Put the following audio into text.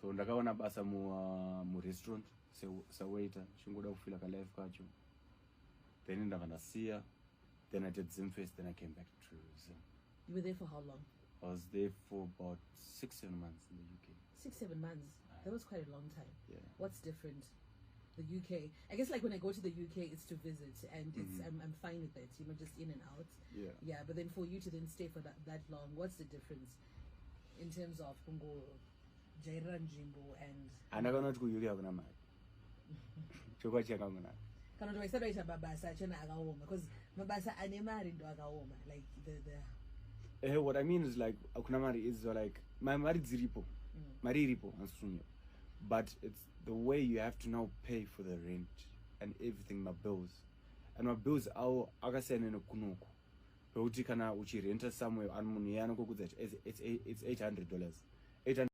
So ndakaona basa mu restaurant waiter chingoda kufila ka life kacho. Then ndakandasiya. Then I did Zimfest, then I came back to Tourism. You were there for how long? I was there for about 6-7 months in the UK. 6-7 months? That was quite a long time. Yeah. What's different? The UK, I guess, like when I go to the UK, it's to visit, and it's I'm fine with it, you know, just in and out. Yeah. But then for you to then stay for that long, what's the difference in terms of Congo, Jairan Jimbo, and? And I got not go UK hakuna mali. Chokwa chaka ngona. Kana ndo waisaba isha babasa chena akawoma because babasa anemari ndo akawoma like the. What I mean is like hakuna mali is like my mari ziripo, mari ripo ansunyo, but it's the way you have to now pay for the rent and everything, my bills, and my bills are akasiyana nokunuku. But uchi kana uchi renta somewhere and munhu yana kokudza it's $800.